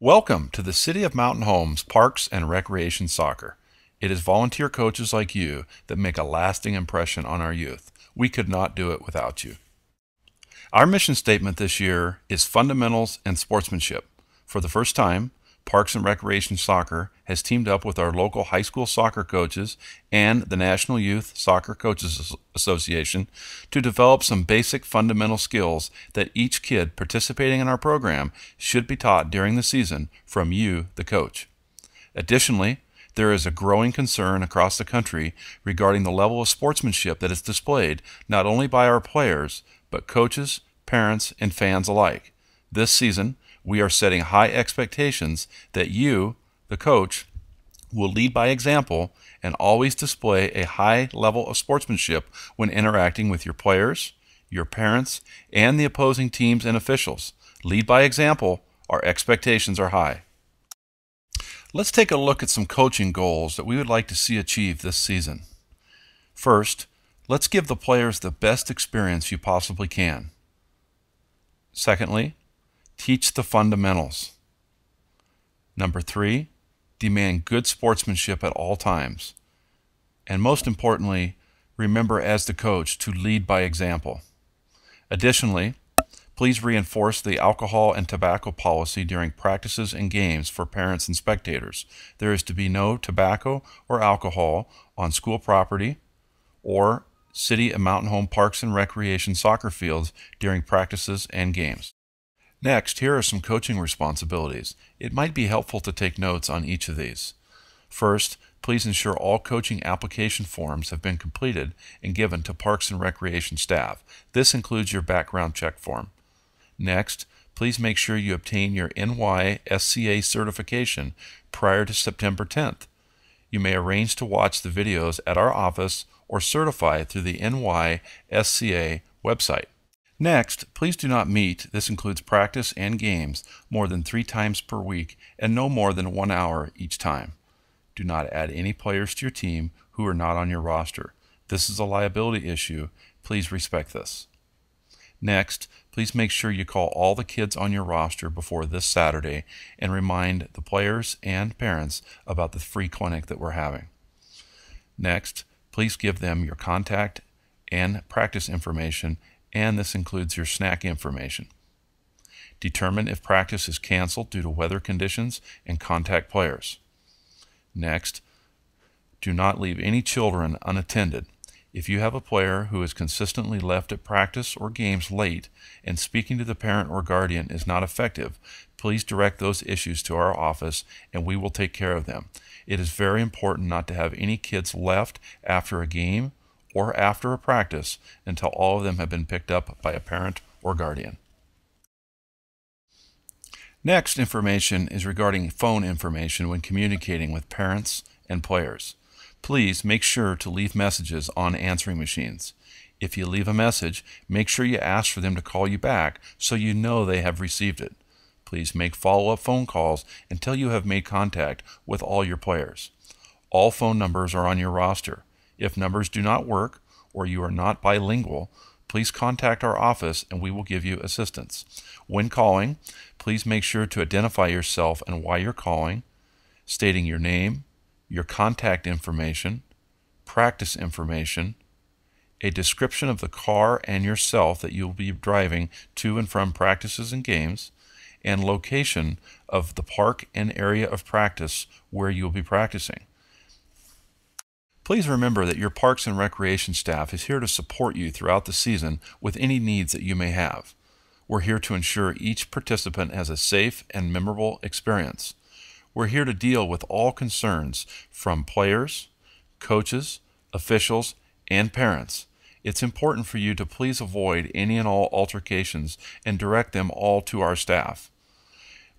Welcome to the City of Mountain Homes Parks and Recreation Soccer. It is volunteer coaches like you that make a lasting impression on our youth. We could not do it without you. Our mission statement this year is fundamentals and sportsmanship. For the first time, Parks and Recreation Soccer has teamed up with our local high school soccer coaches and the National Youth Soccer Coaches Association to develop some basic fundamental skills that each kid participating in our program should be taught during the season from you, the coach. Additionally, there is a growing concern across the country regarding the level of sportsmanship that is displayed not only by our players, but coaches, parents, and fans alike. This season, we are setting high expectations that you, the coach, will lead by example and always display a high level of sportsmanship when interacting with your players, your parents, and the opposing teams and officials. Lead by example. Our expectations are high. Let's take a look at some coaching goals that we would like to see achieved this season. First, let's give the players the best experience you possibly can. Secondly, teach the fundamentals. Number 3, demand good sportsmanship at all times. And most importantly, remember as the coach to lead by example. Additionally, please reinforce the alcohol and tobacco policy during practices and games for parents and spectators. There is to be no tobacco or alcohol on school property or City and Mountain Home Parks and Recreation soccer fields during practices and games. Next, here are some coaching responsibilities. It might be helpful to take notes on each of these. First, please ensure all coaching application forms have been completed and given to Parks and Recreation staff. This includes your background check form. Next, please make sure you obtain your NYSCA certification prior to September 10th. You may arrange to watch the videos at our office or certify through the NYSCA website. Next, please do not meet, this includes practice and games, more than 3 times per week and no more than 1 hour each time. Do not add any players to your team who are not on your roster. This is a liability issue. Please respect this. Next, please make sure you call all the kids on your roster before this Saturday and remind the players and parents about the free clinic that we're having. Next, please give them your contact and practice information, and this includes your snack information. Determine if practice is canceled due to weather conditions and contact players. Next, do not leave any children unattended. If you have a player who is consistently left at practice or games late and speaking to the parent or guardian is not effective, please direct those issues to our office and we will take care of them. It is very important not to have any kids left after a game or after a practice until all of them have been picked up by a parent or guardian. Next information is regarding phone information when communicating with parents and players. Please make sure to leave messages on answering machines. If you leave a message, make sure you ask for them to call you back so you know they have received it. Please make follow-up phone calls until you have made contact with all your players. All phone numbers are on your roster. If numbers do not work or you are not bilingual, please contact our office and we will give you assistance. When calling, please make sure to identify yourself and why you're calling, stating your name, your contact information, practice information, a description of the car and yourself that you will be driving to and from practices and games, and location of the park and area of practice where you will be practicing. Please remember that your Parks and Recreation staff is here to support you throughout the season with any needs that you may have. We're here to ensure each participant has a safe and memorable experience. We're here to deal with all concerns from players, coaches, officials, and parents. It's important for you to please avoid any and all altercations and direct them all to our staff.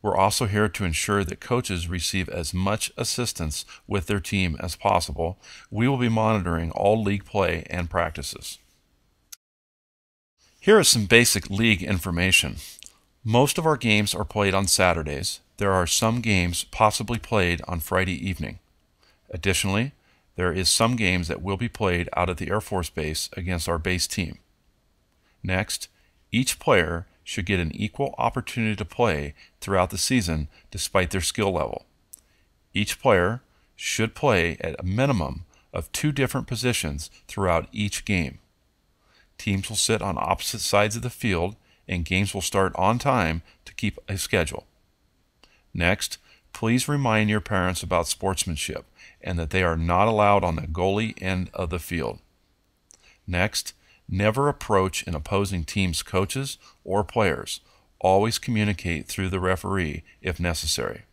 We're also here to ensure that coaches receive as much assistance with their team as possible. We will be monitoring all league play and practices. Here is some basic league information. Most of our games are played on Saturdays. There are some games possibly played on Friday evening. Additionally, there is some games that will be played out at the Air Force Base against our base team. Next, each player should get an equal opportunity to play throughout the season despite their skill level. Each player should play at a minimum of 2 different positions throughout each game. Teams will sit on opposite sides of the field and games will start on time to keep a schedule. Next, please remind your parents about sportsmanship and that they are not allowed on the goalie end of the field. Next, never approach an opposing team's coaches or players. Always communicate through the referee if necessary.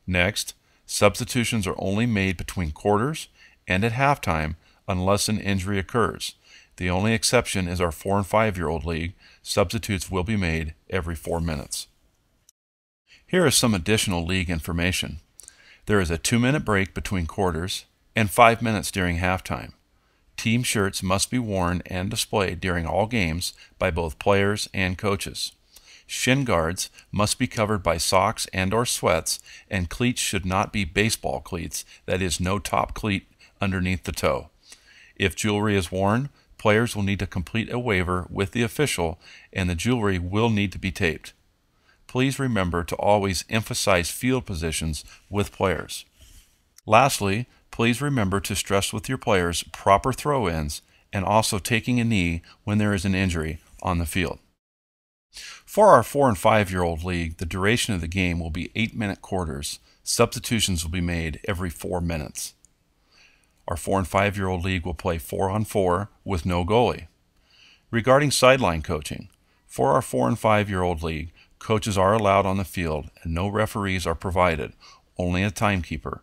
Next, substitutions are only made between quarters and at halftime unless an injury occurs. The only exception is our 4 and 5-year-old league. Substitutes will be made every 4 minutes. Here is some additional league information. There is a 2-minute break between quarters and 5 minutes during halftime. Team shirts must be worn and displayed during all games by both players and coaches. Shin guards must be covered by socks and/or sweats, and cleats should not be baseball cleats, that is, no top cleat underneath the toe. If jewelry is worn, players will need to complete a waiver with the official, and the jewelry will need to be taped. Please remember to always emphasize field positions with players. Lastly, please remember to stress with your players proper throw-ins and also taking a knee when there is an injury on the field. For our 4 and 5-year-old league, the duration of the game will be 8-minute quarters. Substitutions will be made every 4 minutes. Our 4 and 5-year-old league will play 4-on-4 with no goalie. Regarding sideline coaching, for our 4 and 5-year-old league, coaches are allowed on the field and no referees are provided, only a timekeeper.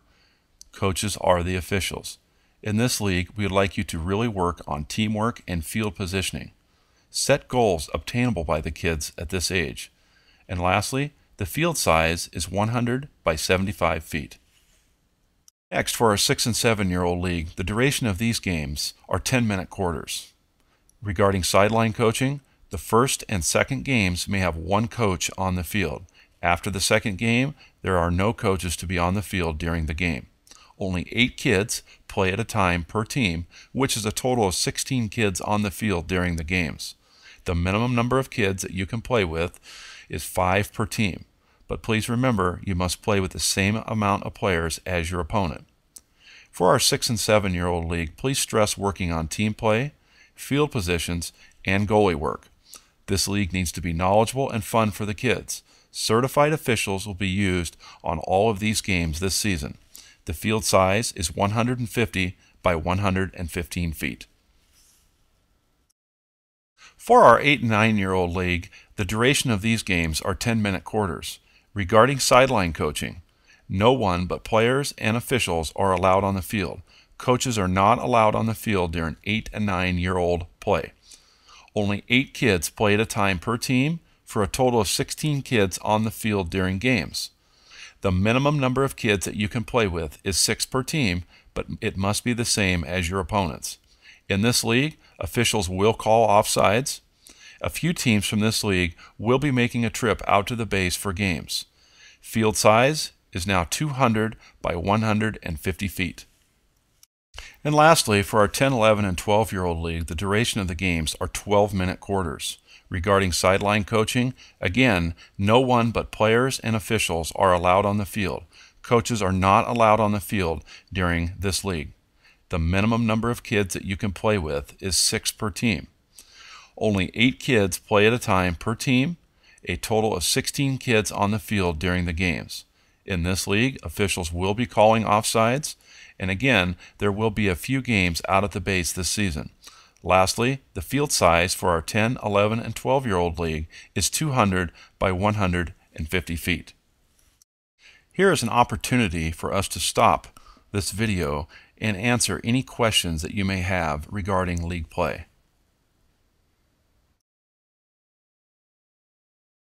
Coaches are the officials. In this league, we would like you to really work on teamwork and field positioning. Set goals obtainable by the kids at this age. And lastly, the field size is 100 by 75 feet. Next, for our 6 and 7-year-old league, the duration of these games are 10-minute quarters. Regarding sideline coaching, the first and second games may have 1 coach on the field. After the second game, there are no coaches to be on the field during the game. Only 8 kids play at a time per team, which is a total of 16 kids on the field during the games. The minimum number of kids that you can play with is 5 per team. But please remember, you must play with the same amount of players as your opponent. For our 6 and 7-year-old league, please stress working on team play, field positions, and goalie work. This league needs to be knowledgeable and fun for the kids. Certified officials will be used on all of these games this season. The field size is 150 by 115 feet. For our 8 and 9-year-old league, the duration of these games are 10-minute quarters. Regarding sideline coaching, no one but players and officials are allowed on the field. Coaches are not allowed on the field during 8 and 9-year-old play. Only 8 kids play at a time per team for a total of 16 kids on the field during games. The minimum number of kids that you can play with is 6 per team, but it must be the same as your opponents. In this league, officials will call offsides. A few teams from this league will be making a trip out to the base for games. Field size is now 200 by 150 feet. And lastly, for our 10, 11, and 12-year-old league, the duration of the games are 12-minute quarters. Regarding sideline coaching, again, no one but players and officials are allowed on the field. Coaches are not allowed on the field during this league. The minimum number of kids that you can play with is 6 per team. Only 8 kids play at a time per team, a total of 16 kids on the field during the games. In this league, officials will be calling offsides, and again, there will be a few games out at the base this season. Lastly, the field size for our 10, 11, and 12-year-old league is 200 by 150 feet. Here is an opportunity for us to stop this video and answer any questions that you may have regarding league play.